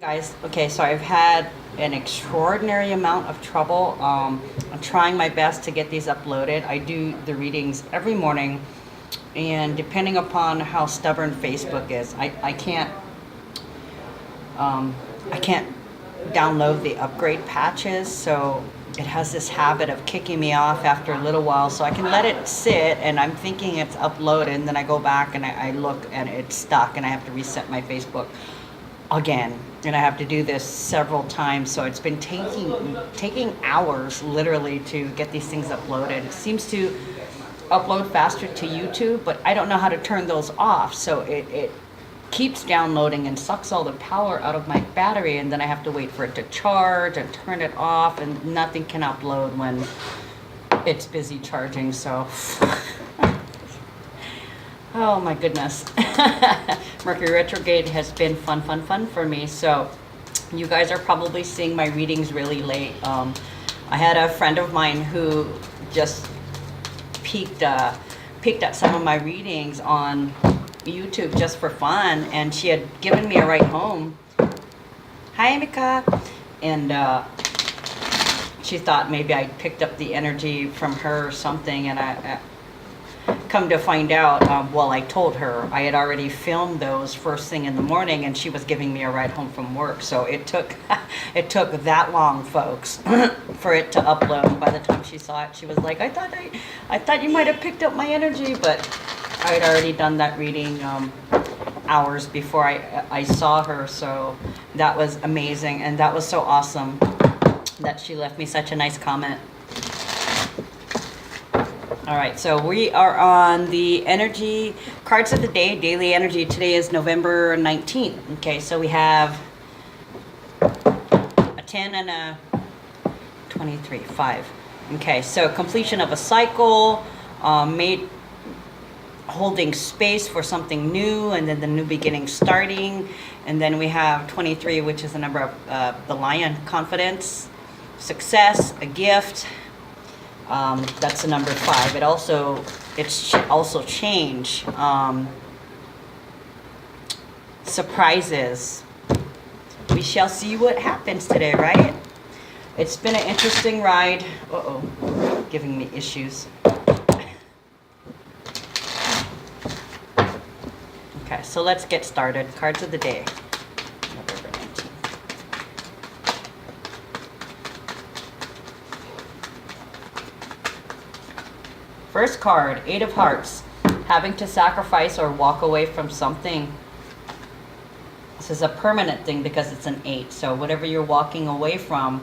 Guys, okay, so I've had an extraordinary amount of trouble. I'm trying my best to get these uploaded. I do the readings every morning, and depending upon how stubborn Facebook is, I can't download the upgrade patches, so it has this habit of kicking me off after a little while. So I can let it sit, and I'm thinking it's uploaded, and then I go back and I look, and it's stuck, and I have to reset my Facebook again, and I have to do this several times. So it's been taking hours literally to get these things uploaded. It seems to upload faster to YouTube, but I don't know how to turn those off, so it keeps downloading and sucks all the power out of my battery, and then I have to wait for it to charge and turn it off, and nothing can upload when it's busy charging. So oh my goodness. Mercury retrograde has been fun for me. So you guys are probably seeing my readings really late. I had a friend of mine who just peeked at some of my readings on YouTube just for fun, and she had given me a ride home. Hi, Mika. And she thought maybe I picked up the energy from her or something, and I come to find out, well, I told her I had already filmed those first thing in the morning, and she was giving me a ride home from work. So it took it took that long, folks, for it to upload. By the time she saw it, she was like, I thought you might have picked up my energy, but I had already done that reading hours before I saw her. So that was amazing, and that was so awesome that she left me such a nice comment. All right, so we are on the energy cards of the day, daily energy. Today is November 19th. Okay, so we have a 10 and a 23, 5. Okay, so completion of a cycle, holding space for something new, and then the new beginning starting. And then we have 23, which is the number of the lion, confidence, success, a gift. That's the number 5. It's also change, surprises. We shall see what happens today, right? It's been an interesting ride. Giving me issues. Okay, so let's get started. Cards of the day. November 19th. First card, 8 of Hearts. Having to sacrifice or walk away from something. This is a permanent thing because it's an 8. So whatever you're walking away from,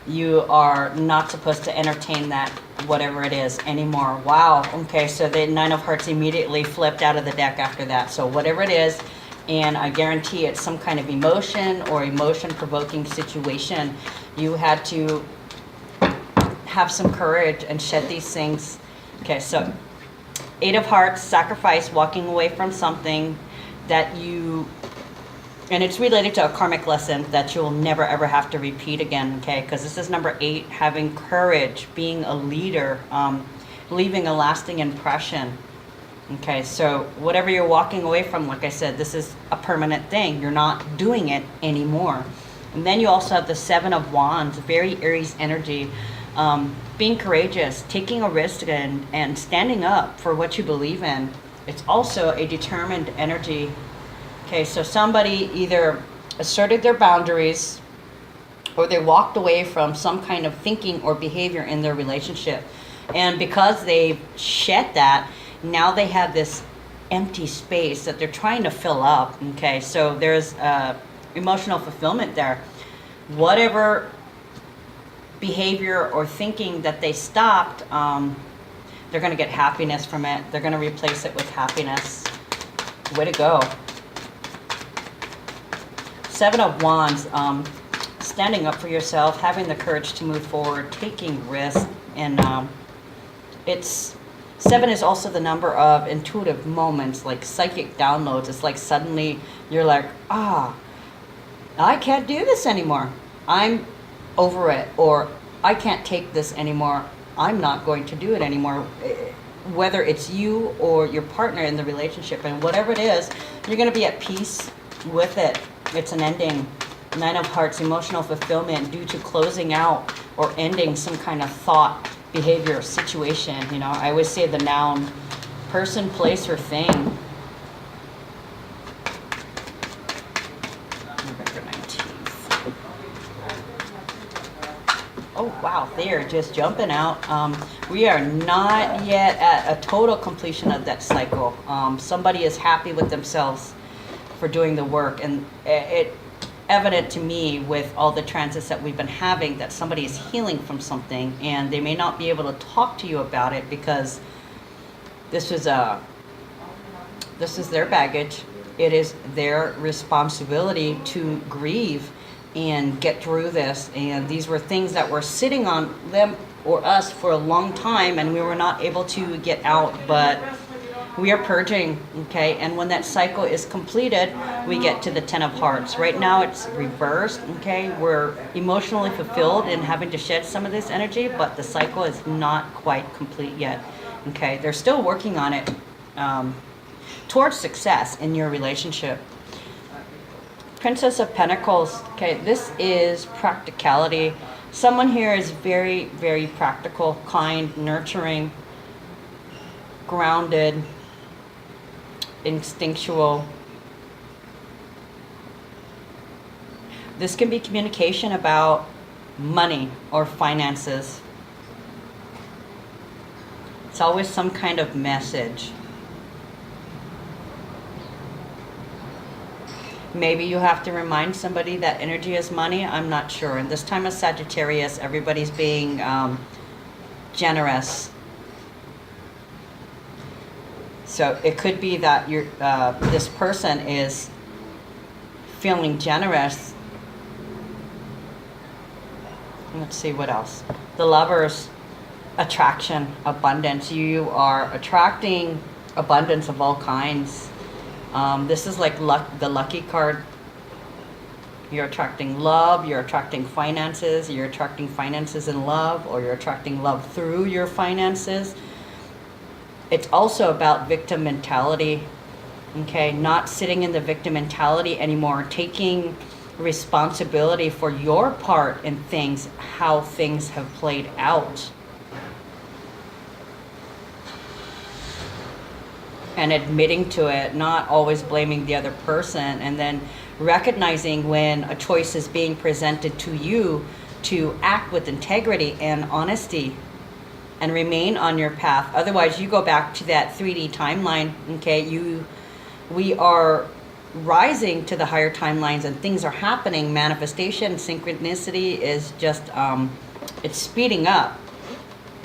you are not supposed to entertain that, whatever it is, anymore. Wow. Okay, so the 9 of Hearts immediately flipped out of the deck after that. So whatever it is, and I guarantee it's some kind of emotion or emotion-provoking situation, you had to have some courage and shed these things. Okay, so 8 of Hearts, sacrifice, walking away from something that you, and it's related to a karmic lesson that you'll never ever have to repeat again, okay? Because this is number 8, having courage, being a leader, leaving a lasting impression. Okay, so whatever you're walking away from, like I said, this is a permanent thing. You're not doing it anymore. And then you also have the 7 of Wands, very Aries energy. Being courageous, taking a risk, and standing up for what you believe in. It's also a determined energy. Okay, so somebody either asserted their boundaries or they walked away from some kind of thinking or behavior in their relationship. And because they've shed that, now they have this empty space that they're trying to fill up. Okay, so there's emotional fulfillment there. Whatever behavior or thinking that they stopped, they're going to get happiness from it. They're going to replace it with happiness. Way to go. 7 of Wands, standing up for yourself, having the courage to move forward, taking risks, and 7 is also the number of intuitive moments, like psychic downloads. It's like suddenly you're like, I can't do this anymore. I'm over it, or I can't take this anymore. I'm not going to do it anymore. Whether it's you or your partner in the relationship, and whatever it is, you're going to be at peace with it. It's an ending. Nine of Hearts, emotional fulfillment due to closing out or ending some kind of thought, behavior, situation. You know, I always say the noun, person, place, or thing. November 19th. Oh, wow, they are just jumping out. We are not yet at a total completion of that cycle. Somebody is happy with themselves for doing the work, and it evident to me with all the transits that we've been having that somebody is healing from something, and they may not be able to talk to you about it because this is their baggage. It is their responsibility to grieve and get through this, and these were things that were sitting on them or us for a long time, and we were not able to get out, but we are purging, okay? And when that cycle is completed, we get to the Ten of Hearts. Right now it's reversed, okay? We're emotionally fulfilled in having to shed some of this energy, but the cycle is not quite complete yet, okay? They're still working on it towards success in your relationship. Princess of Pentacles, okay? This is practicality. Someone here is very, very practical, kind, nurturing, grounded, instinctual. This can be communication about money or finances. It's always some kind of message. Maybe you have to remind somebody that energy is money. I'm not sure. And this time of Sagittarius, everybody's being generous. So it could be that you're, this person is feeling generous. Let's see what else. The Lovers, attraction, abundance. You are attracting abundance of all kinds. This is like luck, the lucky card. You're attracting love, you're attracting finances, you're attracting finances in love, or you're attracting love through your finances. It's also about victim mentality, okay? Not sitting in the victim mentality anymore, taking responsibility for your part in things, how things have played out. And admitting to it, not always blaming the other person, and then recognizing when a choice is being presented to you to act with integrity and honesty and remain on your path. Otherwise, you go back to that 3D timeline, okay? We are rising to the higher timelines and things are happening. Manifestation, synchronicity is just, it's speeding up,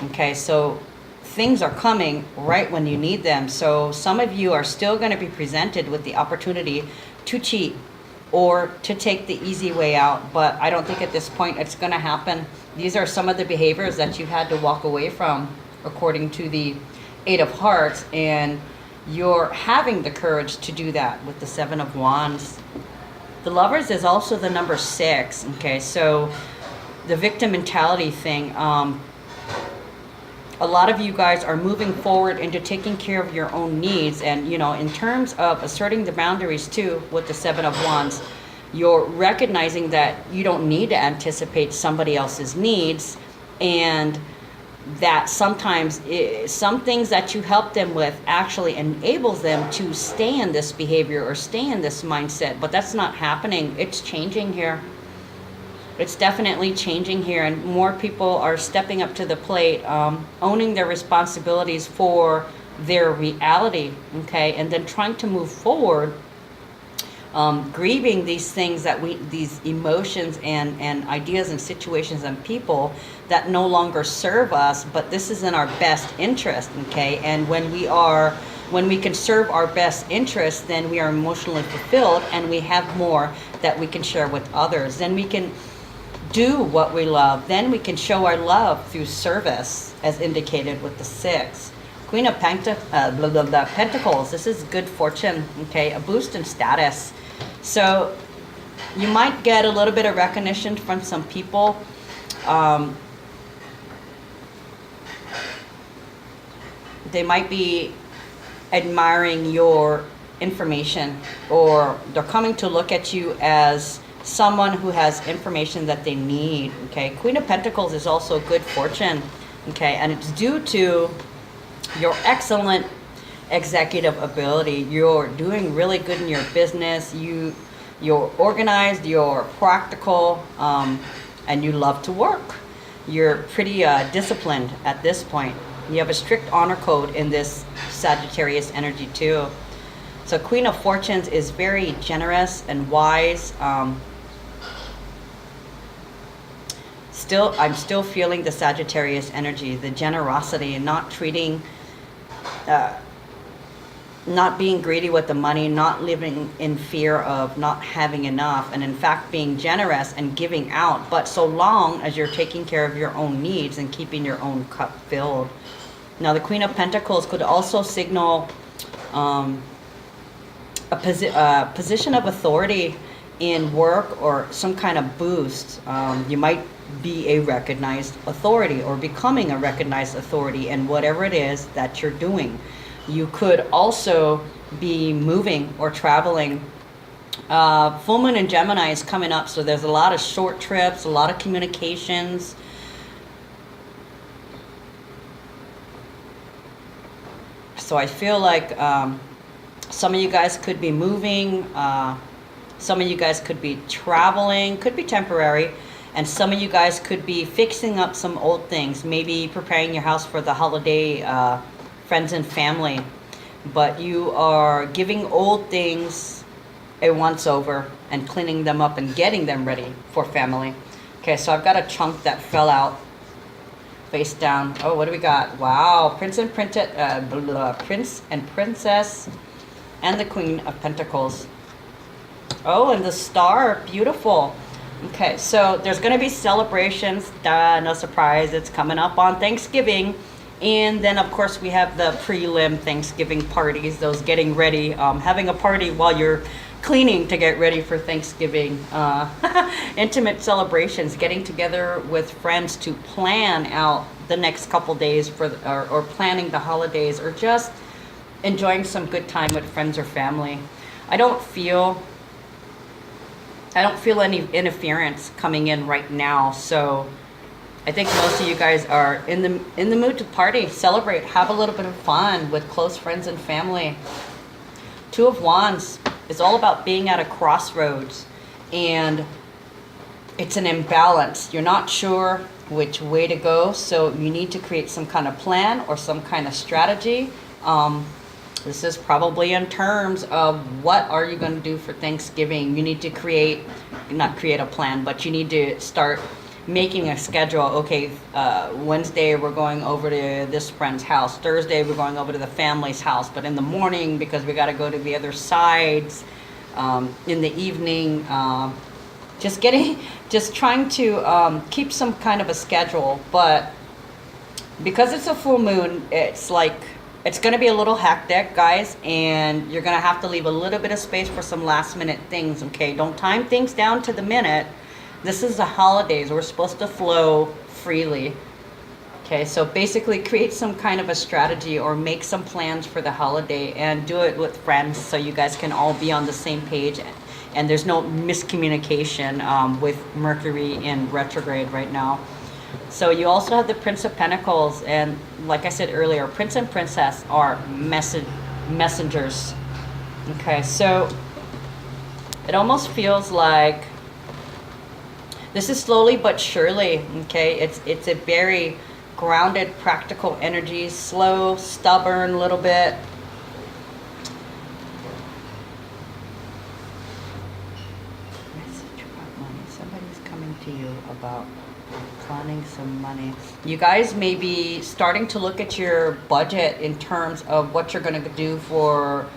okay? So things are coming right when you need them. So some of you are still going to be presented with the opportunity to cheat or to take the easy way out, but I don't think at this point it's going to happen. These are some of the behaviors that you've had to walk away from according to the Eight of Hearts, and you're having the courage to do that with the Seven of Wands. The Lovers is also the number 6, okay? So the victim mentality thing, a lot of you guys are moving forward into taking care of your own needs, and you know, in terms of asserting the boundaries too with the Seven of Wands, you're recognizing that you don't need to anticipate somebody else's needs, and that sometimes some things that you help them with actually enables them to stay in this behavior or stay in this mindset, but that's not happening. It's changing here. It's definitely changing here, and more people are stepping up to the plate, owning their responsibilities for their reality, okay, and then trying to move forward, grieving these things that these emotions and ideas and situations and people that no longer serve us, but this is in our best interest, okay, and when we can serve our best interest, then we are emotionally fulfilled, and we have more that we can share with others. Then we can do what we love. Then we can show our love through service, as indicated with the 6. Queen of Pentacles, this is good fortune, okay, a boost in status. So you might get a little bit of recognition from some people. They might be admiring your information, or they're coming to look at you as someone who has information that they need. Okay, Queen of Pentacles is also good fortune. Okay, and it's due to your excellent executive ability. You're doing really good in your business. You're organized, you're practical, and you love to work. You're pretty disciplined at this point. You have a strict honor code in this Sagittarius energy too. So Queen of Fortunes is very generous and wise. I'm still feeling the Sagittarius energy, the generosity, not treating, not being greedy with the money, not living in fear of not having enough, and in fact being generous and giving out, but so long as you're taking care of your own needs and keeping your own cup filled. Now the Queen of Pentacles could also signal a position of authority in work or some kind of boost. You might be a recognized authority or becoming a recognized authority in whatever it is that you're doing. You could also be moving or traveling. Full moon in Gemini is coming up, so there's a lot of short trips, a lot of communications. So I feel like some of you guys could be moving, some of you guys could be traveling, could be temporary, and some of you guys could be fixing up some old things, maybe preparing your house for the holiday, friends and family. But you are giving old things a once over and cleaning them up and getting them ready for family. Okay, so I've got a chunk that fell out face down. Oh, what do we got? Wow, Prince and Princess and the Queen of Pentacles. Oh, and the Star, beautiful. Okay, so there's going to be celebrations. No surprise, it's coming up on Thanksgiving. And then, of course, we have the prelim Thanksgiving parties, those getting ready, having a party while you're cleaning to get ready for Thanksgiving. Intimate celebrations, getting together with friends to plan out the next couple days for, or planning the holidays, or just enjoying some good time with friends or family. I don't feel any interference coming in right now, so I think most of you guys are in the mood to party, celebrate, have a little bit of fun with close friends and family. Two of Wands is all about being at a crossroads, and it's an imbalance. You're not sure which way to go, so you need to create some kind of plan or some kind of strategy. This is probably in terms of what are you going to do for Thanksgiving. You need to not create a plan, but you need to start making a schedule. Okay, Wednesday we're going over to this friend's house. Thursday we're going over to the family's house. But in the morning, because we got to go to the other sides, in the evening, just trying to keep some kind of a schedule. But because it's a full moon, it's like, it's going to be a little hectic, guys, and you're going to have to leave a little bit of space for some last minute things, okay? Don't time things down to the minute. This is the holidays. We're supposed to flow freely. Okay, so basically create some kind of a strategy or make some plans for the holiday and do it with friends so you guys can all be on the same page and there's no miscommunication with Mercury in retrograde right now. So you also have the Prince of Pentacles, and like I said earlier, Prince and Princess are messengers. Okay, so it almost feels like this is slowly but surely, okay? It's a very grounded, practical energy, slow, stubborn a little bit. Message about money. Somebody's coming to you about planning some money. You guys may be starting to look at your budget in terms of what you're going to do for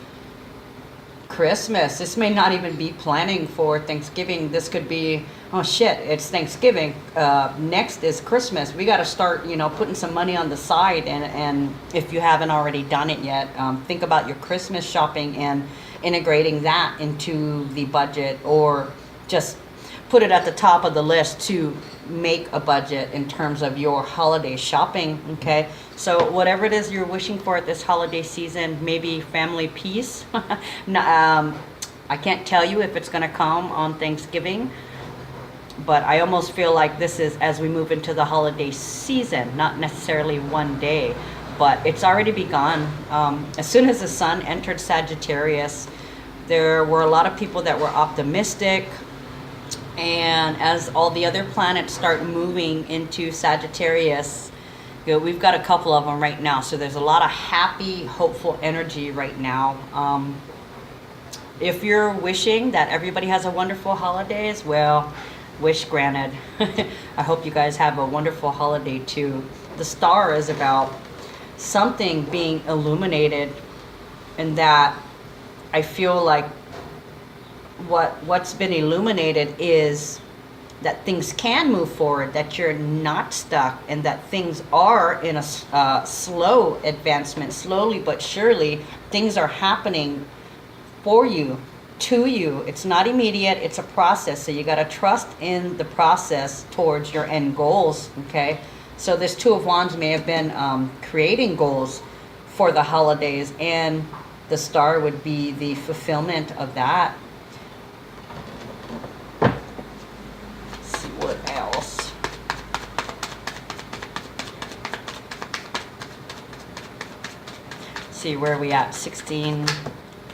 Christmas. This may not even be planning for Thanksgiving. This could be, oh shit, it's Thanksgiving. Next is Christmas. We got to start, putting some money on the side. And if you haven't already done it yet, think about your Christmas shopping and integrating that into the budget, or just put it at the top of the list to make a budget in terms of your holiday shopping. Okay, so whatever it is you're wishing for at this holiday season, maybe family peace. I I can't tell you if it's going to come on Thanksgiving, but I almost feel like this is as we move into the holiday season, not necessarily one day, but it's already begun. As soon as the sun entered Sagittarius, there were a lot of people that were optimistic, and as all the other planets start moving into Sagittarius, we've got a couple of them right now, so there's a lot of happy, hopeful energy right now. If you're wishing that everybody has a wonderful holidays, well, wish granted. I hope you guys have a wonderful holiday too. The star is about something being illuminated, and that I feel like what's been illuminated is that things can move forward, that you're not stuck, and that things are in a slow advancement. Slowly but surely, things are happening for you, to you. It's not immediate, it's a process. So you got to trust in the process towards your end goals, okay? So this Two of Wands may have been creating goals for the holidays, and the star would be the fulfillment of that. What else? See where are we at? 16,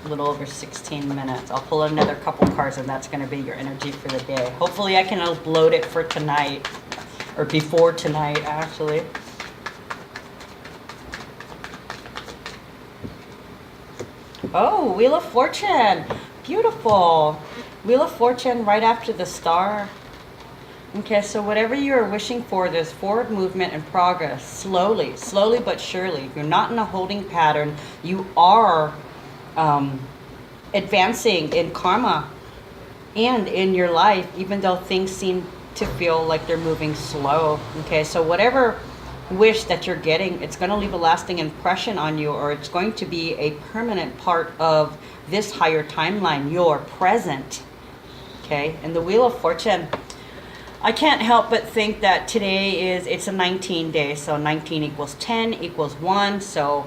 a little over 16 minutes. I'll pull another couple cards, and that's going to be your energy for the day. Hopefully I can upload it for tonight, or before tonight actually. Oh, Wheel of Fortune. Beautiful. Wheel of Fortune right after the star. Okay, so whatever you're wishing for, there's forward movement and progress. Slowly but surely. You're not in a holding pattern. You are advancing in karma and in your life, even though things seem to feel like they're moving slow. Okay, so whatever wish that you're getting, it's going to leave a lasting impression on you, or it's going to be a permanent part of this higher timeline, your present. Okay, and the Wheel of Fortune, I can't help but think that today it's a 19 day, so 19 equals 10 equals 1. So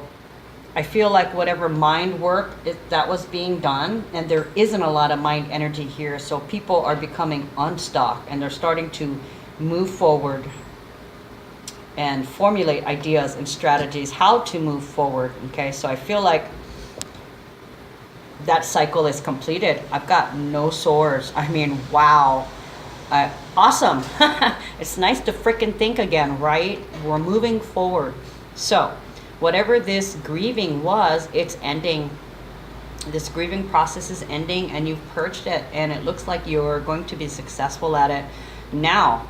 I feel like whatever mind work that was being done, and there isn't a lot of mind energy here, so people are becoming unstuck, and they're starting to move forward and formulate ideas and strategies how to move forward. Okay, so I feel like that cycle is completed. I've got no sores. I mean, wow. Awesome. It's nice to frickin' think again, right? We're moving forward. So whatever this grieving was, it's ending. This grieving process is ending, and you've purged it, and it looks like you're going to be successful at it. Now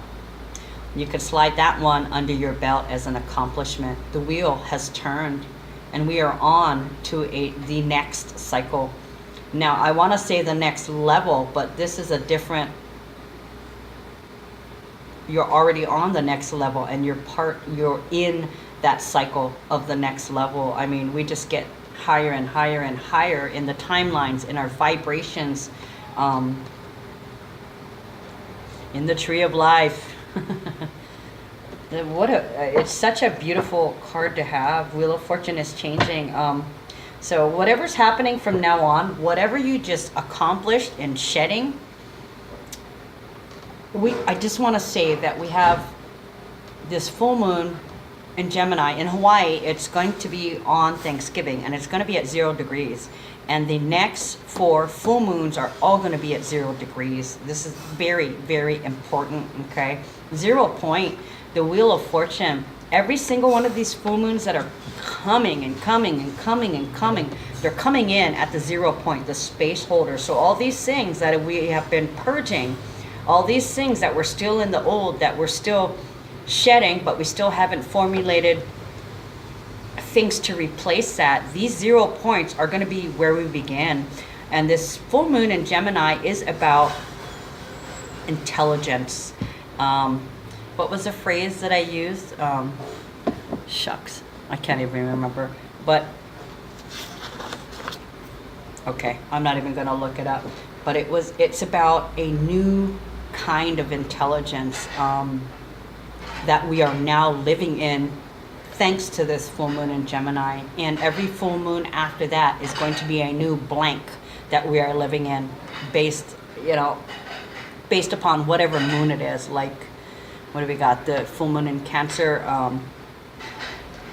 you could slide that one under your belt as an accomplishment. The wheel has turned, and we are on to the next cycle. Now I want to say the next level, but this is a different. You're already on the next level, and you're in that cycle of the next level. I mean, we just get higher and higher and higher in the timelines, in our vibrations, in the tree of life. It's such a beautiful card to have. Wheel of Fortune is changing. So whatever's happening from now on, whatever you just accomplished in shedding, I just want to say that we have this full moon in Gemini. In Hawaii, it's going to be on Thanksgiving, and it's going to be at 0 degrees. And the next 4 full moons are all going to be at 0 degrees. This is very, very important, okay? 0 point, the Wheel of Fortune. Every single one of these full moons that are coming and coming and coming and coming, they're coming in at the 0 point, the space holder. So all these things that we have been purging, all these things that we're still in the old, that we're still shedding, but we still haven't formulated things to replace that, these 0 points are going to be where we begin. And this full moon in Gemini is about intelligence. What was the phrase that I used? Shucks, I can't even remember. But okay, I'm not even going to look it up. But it's about a new kind of intelligence that we are now living in, thanks to this full moon in Gemini. And every full moon after that is going to be a new blank that we are living in, based, you know, based upon whatever moon it is. Like, what do we got? The full moon in Cancer.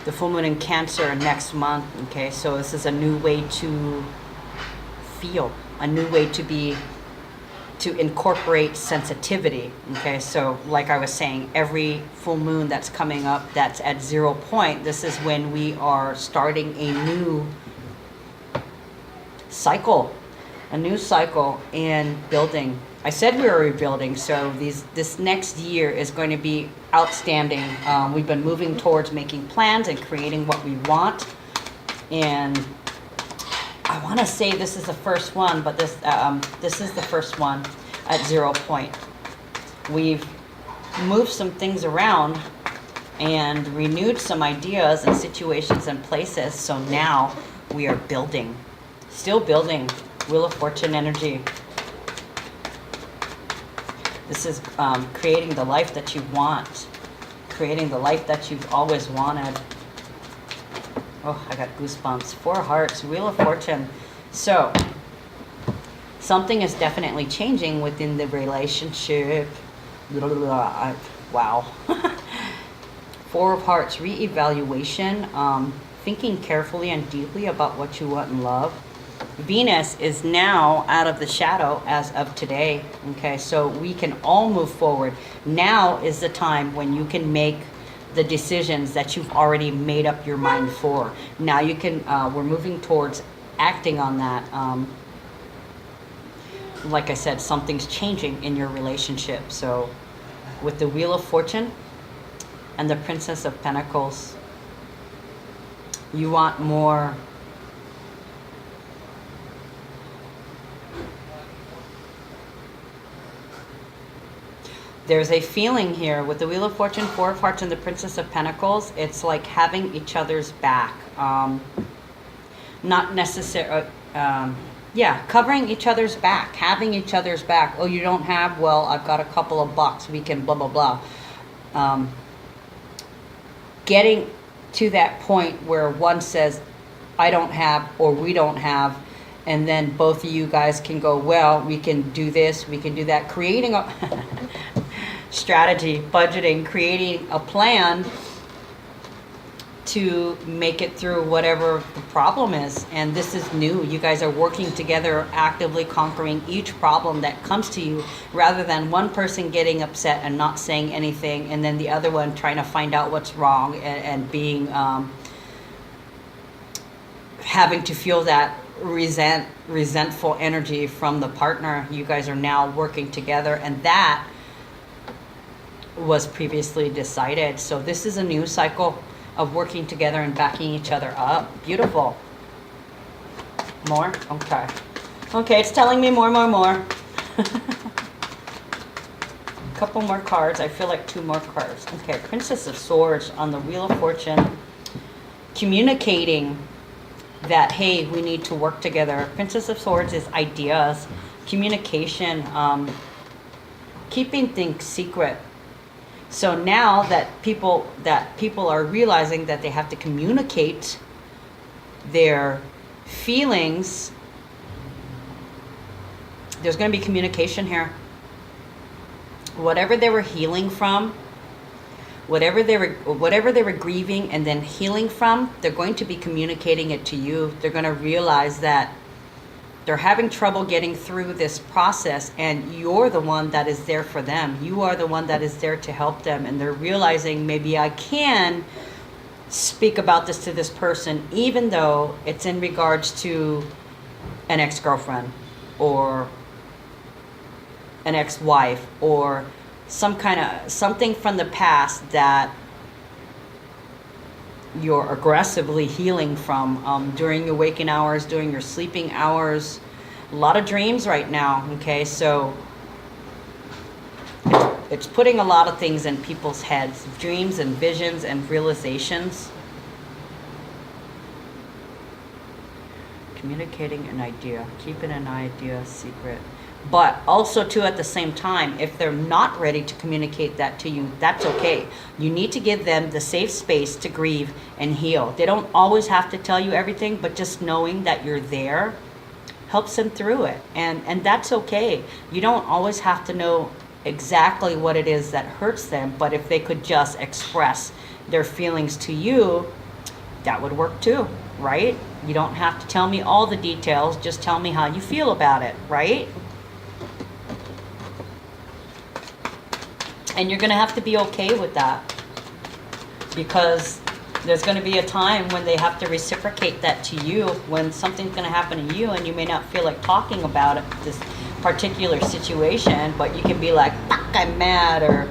The full moon in Cancer next month. Okay, so this is a new way to feel, a new way to incorporate sensitivity. Okay, so like I was saying, every full moon that's coming up that's at 0 point, this is when we are starting a new cycle, in building. I said we were rebuilding, so this next year is going to be outstanding. We've been moving towards making plans and creating what we want, and I want to say this is the first one, but this is the first one at 0 point. We've moved some things around and renewed some ideas and situations and places, so now we are building, still building. Wheel of Fortune energy. This is creating the life that you want, creating the life that you've always wanted. Oh, I got goosebumps. 4 hearts, Wheel of Fortune. So, something is definitely changing within the relationship. Wow. 4 of Hearts, reevaluation, thinking carefully and deeply about what you want in love. Venus is now out of the shadow as of today. Okay, so we can all move forward. Now is the time when you can make the decisions that you've already made up your mind for. Now you can, we're moving towards acting on that. Like I said, something's changing in your relationship. So with the Wheel of Fortune and the Princess of Pentacles, you want more. There's a feeling here with the Wheel of Fortune, 4 of Hearts, and the Princess of Pentacles. It's like having each other's back. Not necessarily, yeah, covering each other's back, having each other's back. Oh, you don't have? Well, I've got a couple of bucks. We can blah, blah, blah. Getting to that point where one says, I don't have, or we don't have, and then both of you guys can go, well, we can do this, we can do that. Creating a strategy, budgeting, creating a plan to make it through whatever the problem is. And this is new. You guys are working together, actively conquering each problem that comes to you, rather than one person getting upset and not saying anything, and then the other one trying to find out what's wrong, and being having to feel that resentful energy from the partner. You guys are now working together, and that was previously decided. So this is a new cycle of working together and backing each other up. Beautiful. More? Okay. Okay, it's telling me more. Couple more cards. I feel like 2 more cards. Okay, Princess of Swords on the Wheel of Fortune. Communicating that, hey, we need to work together. Princess of Swords is ideas, communication, keeping things secret. So now that people are realizing that they have to communicate their feelings, there's going to be communication here. Whatever they were healing from, whatever they were grieving and then healing from, they're going to be communicating it to you. They're going to realize that they're having trouble getting through this process, and you're the one that is there for them. You are the one that is there to help them, and they're realizing, maybe I can speak about this to this person, even though it's in regards to an ex-girlfriend or an ex-wife, or something from the past that you're aggressively healing from during your waking hours, during your sleeping hours. A lot of dreams right now, okay? So it's putting a lot of things in people's heads, dreams and visions and realizations. Communicating an idea, keeping an idea secret. But also too, at the same time, if they're not ready to communicate that to you, that's okay. You need to give them the safe space to grieve and heal. They don't always have to tell you everything, but just knowing that you're there helps them through it. And that's okay. You don't always have to know exactly what it is that hurts them, but if they could just express their feelings to you, that would work too, right? You don't have to tell me all the details, just tell me how you feel about it, right? And you're going to have to be okay with that, because there's going to be a time when they have to reciprocate that to you, when something's going to happen to you and you may not feel like talking about it, this particular situation, but you can be like, fuck, I'm mad, or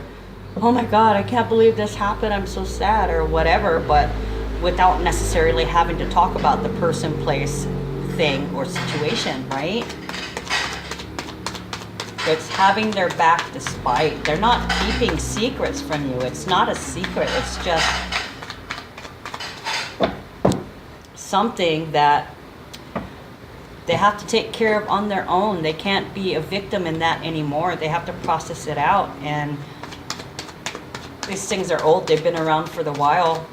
oh my God, I can't believe this happened, I'm so sad, or whatever, but without necessarily having to talk about the person, place, thing, or situation, right? It's having their back despite. They're not keeping secrets from you. It's not a secret. It's just something that they have to take care of on their own. They can't be a victim in that anymore. They have to process it out. And these things are old. They've been around for a while.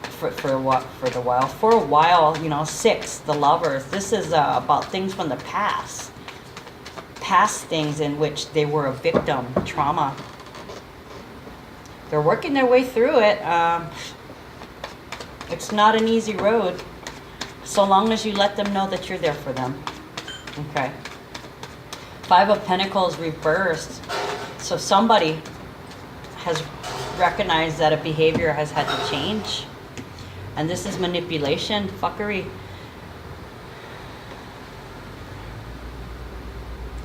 You know, 6, the Lovers. This is about things from the past things in which they were a victim, trauma. They're working their way through it. It's not an easy road, so long as you let them know that you're there for them. Okay. 5 of Pentacles reversed. So somebody has recognized that a behavior has had to change. And this is manipulation, fuckery.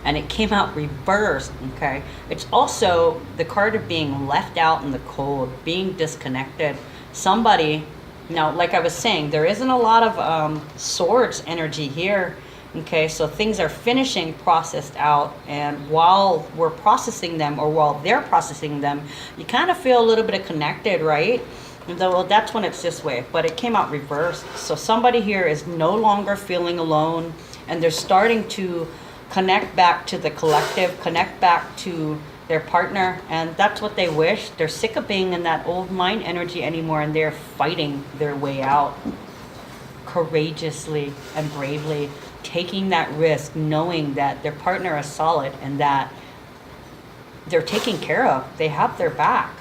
And it came out reversed, okay? It's also the card of being left out in the cold, being disconnected. Somebody, now, like I was saying, there isn't a lot of swords energy here, okay? So things are finishing, processed out, and while we're processing them, or while they're processing them, you kind of feel a little bit of connected, right? Well, that's when it's this way, but it came out reversed. So somebody here is no longer feeling alone, and they're starting to connect back to the collective, connect back to their partner, and that's what they wish. They're sick of being in that old mind energy anymore, and they're fighting their way out courageously and bravely, taking that risk, knowing that their partner is solid and that they're taken care of. They have their back.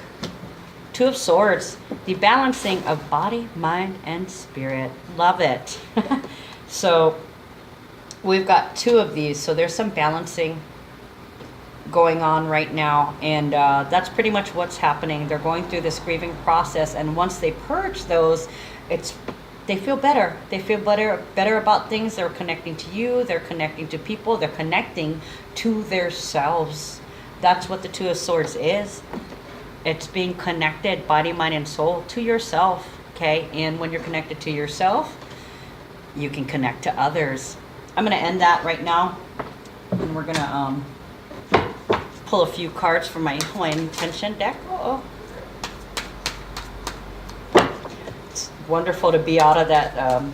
2 of Swords, the balancing of body, mind, and spirit. Love it. So we've got 2 of these, so there's some balancing going on right now, and that's pretty much what's happening. They're going through this grieving process, and once they purge those, they feel better. They feel better about things. They're connecting to you, they're connecting to people, they're connecting to themselves. That's what the 2 of Swords is. It's being connected, body, mind, and soul, to yourself, okay? And when you're connected to yourself, you can connect to others. I'm going to end that right now, and we're going to pull a few cards from my intention deck. Uh-oh. It's wonderful to be out of that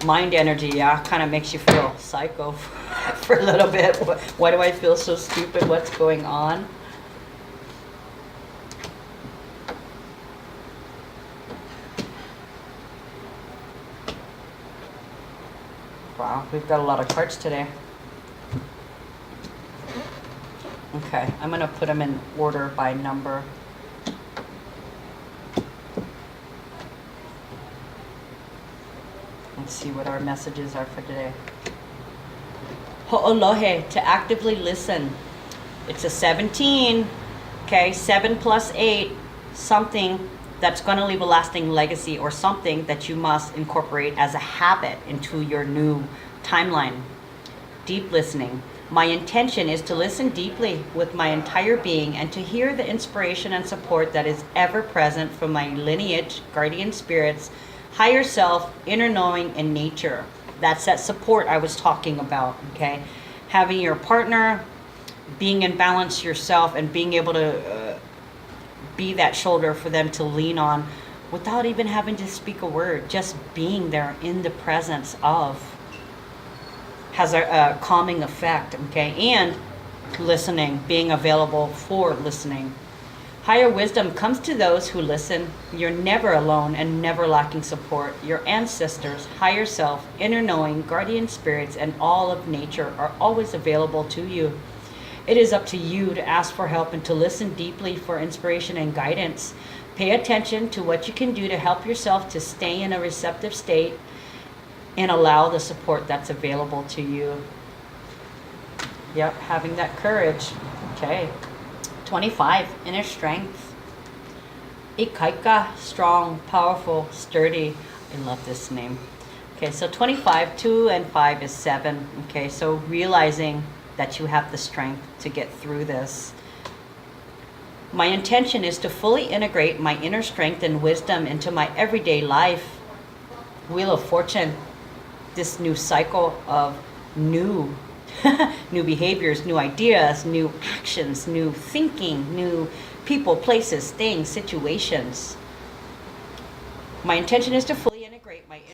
mind energy. Yeah, kind of makes you feel psycho for a little bit. Why do I feel so stupid? What's going on? Wow, we've got a lot of cards today. Okay, I'm going to put them in order by number. Let's see what our messages are for today. Ho'olohe, to actively listen. It's a 17. Okay, 7 plus 8, something that's going to leave a lasting legacy, or something that you must incorporate as a habit into your new timeline. Deep listening. My intention is to listen deeply with my entire being and to hear the inspiration and support that is ever present from my lineage, guardian spirits, higher self, inner knowing, and nature. That's that support I was talking about, okay? Having your partner, being in balance yourself, and being able to be that shoulder for them to lean on without even having to speak a word. Just being there in the presence of has a calming effect, okay? And listening, being available for listening. Higher wisdom comes to those who listen. You're never alone and never lacking support. Your ancestors, higher self, inner knowing, guardian spirits, and all of nature are always available to you. It is up to you to ask for help and to listen deeply for inspiration and guidance. Pay attention to what you can do to help yourself to stay in a receptive state and allow the support that's available to you. Yep, having that courage. Okay. 25, inner strength. Ikaika, strong, powerful, sturdy. I love this name. Okay, so 25, 2 and 5 is 7. Okay, so realizing that you have the strength to get through this. My intention is to fully integrate my inner strength and wisdom into my everyday life. Wheel of Fortune, this new cycle of new behaviors, new ideas, new actions, new thinking, new people, places, things, situations. My intention is to fully